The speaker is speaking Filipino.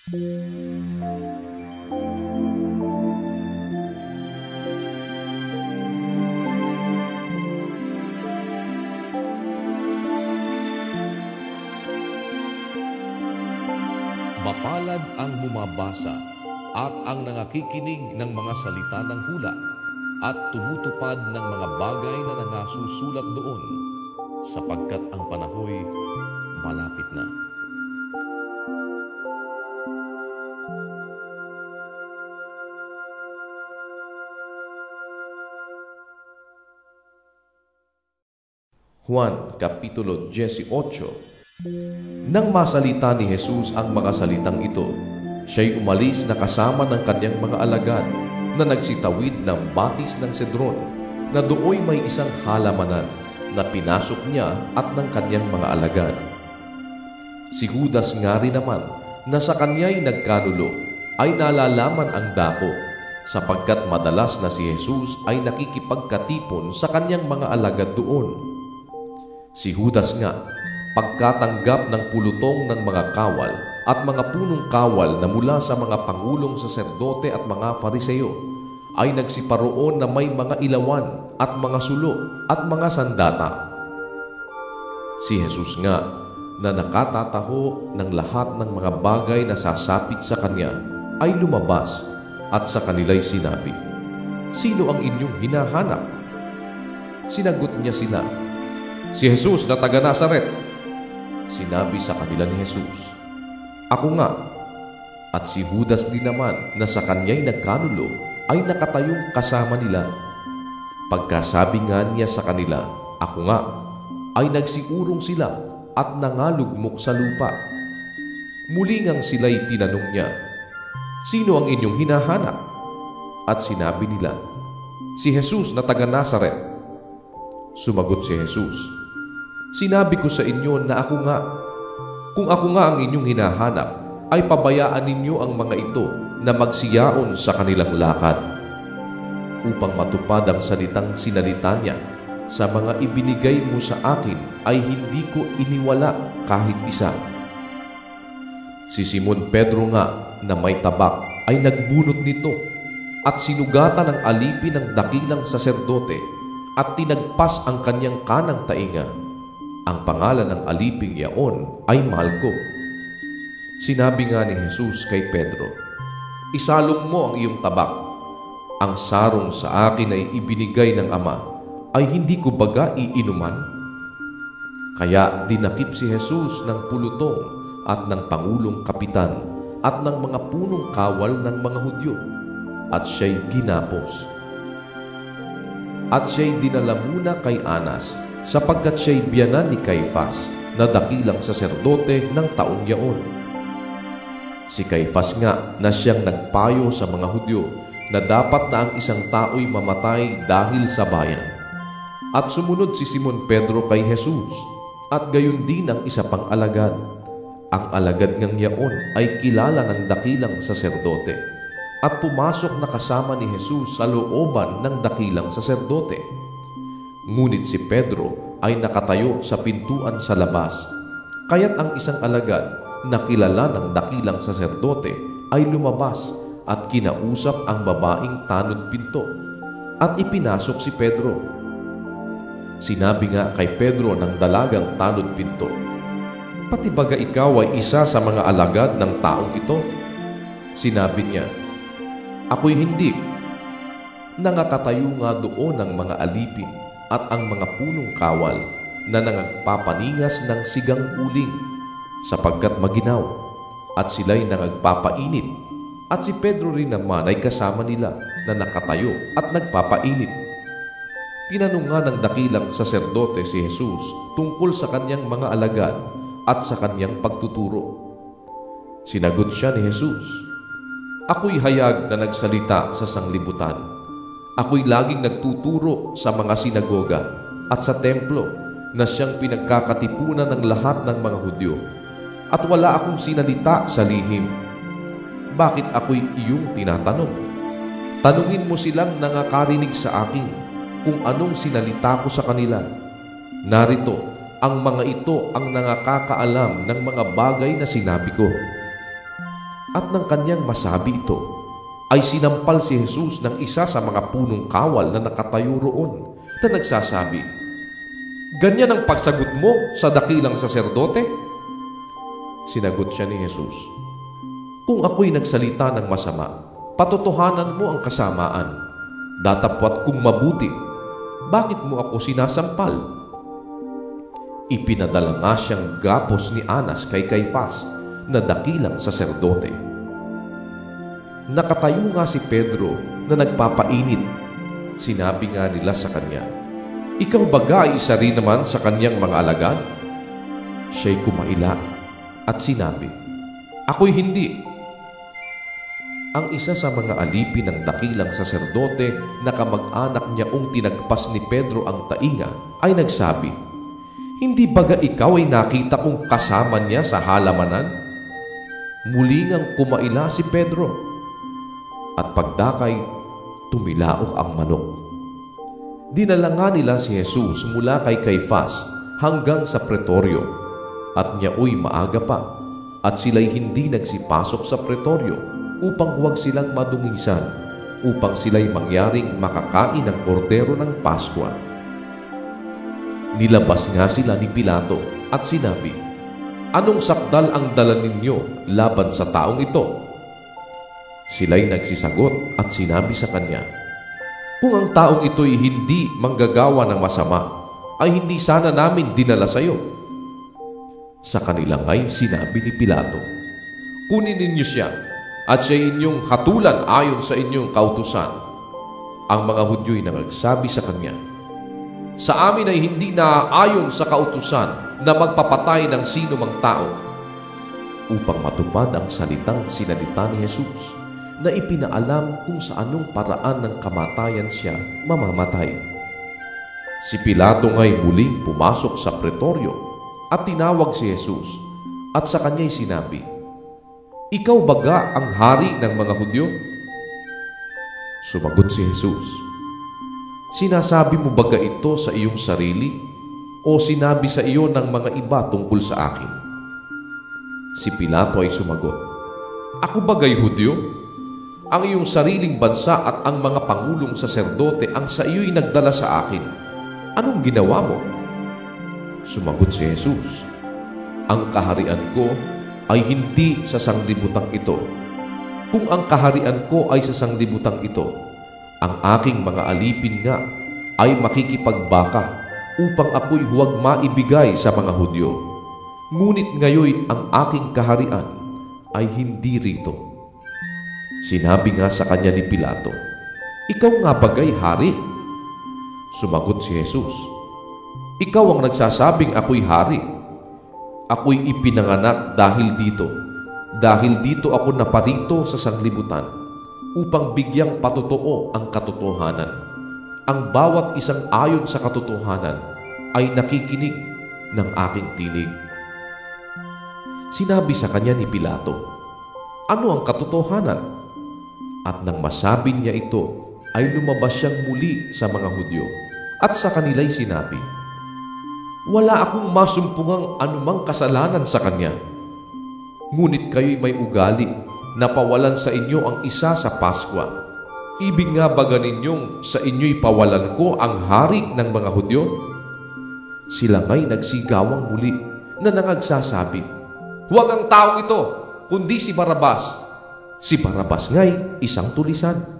Mapalad ang bumabasa at ang nangakikinig ng mga salita ng hula at tumutupad ng mga bagay na nangasusulat doon, sapagkat ang panahoy malapit na. Juan Kapitulo 18. Nang masalita ni Jesus ang mga salitang ito, siya'y umalis na kasama ng kanyang mga alagad na nagsitawid ng batis ng Cedron, na dooy may isang halamanan na pinasok niya at ng kanyang mga alagad. Si Judas nga rin naman, na sa kanya'y nagkanulo, ay nalalaman ang dako, sapagkat madalas na si Jesus ay nakikipagkatipon sa kanyang mga alagad doon. Si Judas nga, pagkatanggap ng pulutong ng mga kawal at mga punong kawal na mula sa mga pangulong saserdote at mga Fariseo, ay nagsiparoon na may mga ilawan at mga sulo at mga sandata. Si Jesus nga, na nakatataho ng lahat ng mga bagay na sasapit sa kanya, ay lumabas at sa kanila'y sinabi, "Sino ang inyong hinahanap?" Sinagot niya sila, "Si Jesus na taga Nazaret." Sinabi sa kanila ni Jesus, "Ako nga." At si Judas din naman, na sa kanya'y nagkanulo, ay nakatayong kasama nila. Pagkasabi nga niya sa kanila, "Ako nga," ay nagsiurong sila at nangalugmok sa lupa. Muli ngang sila'y tinanong niya, "Sino ang inyong hinahanap?" At sinabi nila, "Si Jesus na taga Nazaret." Sumagot si Jesus, "Sinabi ko sa inyo na ako nga. Kung ako nga ang inyong hinahanap, ay pabayaan ninyo ang mga ito na magsiyaon sa kanilang lakad." Upang matupad ang salitang sinalita niya, "Sa mga ibinigay mo sa akin ay hindi ko iniwala kahit isa." Si Simon Pedro nga, na may tabak, ay nagbunot nito at sinugatan ang alipin ng dakilang saserdote at tinagpas ang kanyang kanang tainga. Ang pangalan ng aliping yaon ay Malco. Sinabi nga ni Jesus kay Pedro, "Isalong mo ang iyong tabak. Ang sarong sa akin ay ibinigay ng Ama, ay hindi ko baga iinuman?" Kaya dinakip si Jesus ng pulutong at ng pangulong kapitan at ng mga punong kawal ng mga Hudyo, at siya'y ginapos. At siya'y dinala muna kay Anas, sapagkat siya'y biyanan ni Caifás, na dakilang saserdote ng taong yaon. Si Caifás nga, na siyang nagpayo sa mga Hudyo, na dapat na ang isang tao'y mamatay dahil sa bayan. At sumunod si Simon Pedro kay Jesus, at gayon din ang isa pang alagad. Ang alagad ngang yaon ay kilala ng dakilang saserdote, at pumasok na kasama ni Jesus sa looban ng dakilang saserdote. Ngunit si Pedro ay nakatayo sa pintuan sa labas, kaya't ang isang alagad na kilala ng dakilang saserdote ay lumabas at kinausap ang babaeng tanod pinto, at ipinasok si Pedro. Sinabi nga kay Pedro ng dalagang tanod pinto, "Pati baga ikaw ay isa sa mga alagad ng taong ito?" Sinabi niya, "Ako'y hindi." Nangakatayo nga doon ang mga alipin at ang mga punong kawal na nangagpapaningas ng sigang uling, sapagkat maginaw, at sila'y nangagpapainit. At si Pedro rin naman ay kasama nila, na nakatayo at nagpapainit. Tinanong nga ng dakilang saserdote si Jesus tungkol sa kanyang mga alagad at sa kanyang pagtuturo. Sinagot siya ni Jesus, "Ako'y hayag na nagsalita sa sanglibutan. Ako'y laging nagtuturo sa mga sinagoga at sa templo, na siyang pinagkakatipunan ng lahat ng mga Hudyo, at wala akong sinalita sa lihim. Bakit ako'y iyong tinatanong? Tanungin mo silang nangakarinig sa akin kung anong sinalita ko sa kanila. Narito, ang mga ito ang nangakakaalam ng mga bagay na sinabi ko." At nang kanyang masabi ito, ay sinampal si Jesus ng isa sa mga punong kawal na nakatayo roon na nagsasabi, "Ganyan ang pagsagot mo sa dakilang saserdote?" Sinagot siya ni Jesus, "Kung ako'y nagsalita ng masama, patotohanan mo ang kasamaan. Datapwat kung mabuti, bakit mo ako sinasampal?" Ipinadala nga siyang gapos ni Anas kay Caifás na dakilang saserdote. Nakatayo nga si Pedro na nagpapainit. Sinabi nga nila sa kanya, "Ikaw baga ay isa rin naman sa kanyang mga alagad?" Siya'y kumaila at sinabi, "Ako'y hindi." Ang isa sa mga alipin ng dakilang saserdote na kamag-anak niya tinagpas ni Pedro ang tainga ay nagsabi, "Hindi baga ikaw ay nakita kong kasama niya sa halamanan?" Muli ngang kumaila si Pedro, at pagdakay, tumilaok ang manok. Dinala nga nila si Jesus mula kay Caifás hanggang sa pretoryo, at niyaoy maaga pa, at sila'y hindi nagsipasok sa pretoryo upang huwag silang madungisan, upang sila'y mangyaring makakain ng kordero ng Paskwa. Nilabas nga sila ni Pilato at sinabi, "Anong sakdal ang dala ninyo laban sa taong ito?" Sila'y nagsisagot at sinabi sa kanya, "Kung ang taong ito'y hindi manggagawa ng masama, ay hindi sana namin dinala sa iyo." Sa kanila nga'y sinabi ni Pilato, "Kunin ninyo siya at siya inyong hatulan ayon sa inyong kautusan." Ang mga Hudyo'y nagsabi sa kanya, "Sa amin ay hindi naaayon sa kautusan na magpapatay ng sino mang tao," upang matupad ang salitang sinalita ni Jesus na ipinaalam kung sa anong paraan ng kamatayan siya mamamatay. Si Pilato nga'y muling pumasok sa pretoryo at tinawag si Jesus at sa kanya'y sinabi, "Ikaw baga ang hari ng mga Hudyo?" Sumagot si Jesus, "Sinasabi mo baga ito sa iyong sarili o sinabi sa iyo ng mga iba tungkol sa akin?" Si Pilato ay sumagot, "Ako baga'y Hudyo? Ang iyong sariling bansa at ang mga pangulong saserdote ang sa iyo'y nagdala sa akin. Anong ginawa mo?" Sumagot si Jesus, "Ang kaharian ko ay hindi sa sanglibutang ito. Kung ang kaharian ko ay sa sanglibutang ito, ang aking mga alipin nga ay makikipagbaka upang ako'y huwag maibigay sa mga Hudyo. Ngunit ngayon ang aking kaharian ay hindi rito." Sinabi nga sa kanya ni Pilato, "Ikaw nga bagay hari?" Sumagot si Jesus, "Ikaw ang nagsasabing ako'y hari. Ako'y ipinanganak dahil dito ako naparito sa sanglibutan, upang bigyang patotoo ang katotohanan. Ang bawat isang ayon sa katotohanan ay nakikinig ng aking tinig." Sinabi sa kanya ni Pilato, "Ano ang katotohanan?" At nang masabi niya ito, ay lumabas siyang muli sa mga Hudyo at sa kanila'y sinabi, "Wala akong masumpungang anumang kasalanan sa kanya. Ngunit kayo'y may ugali na pawalan sa inyo ang isa sa Paskwa. Ibig nga baga ninyong sa inyo'y pawalan ko ang hari ng mga Hudyo?" Sila nga'y nagsigawang muli na nangagsasabi, "Huwag ang taong ito, kundi si Barrabas." Si Barrabas nga'y isang tulisan.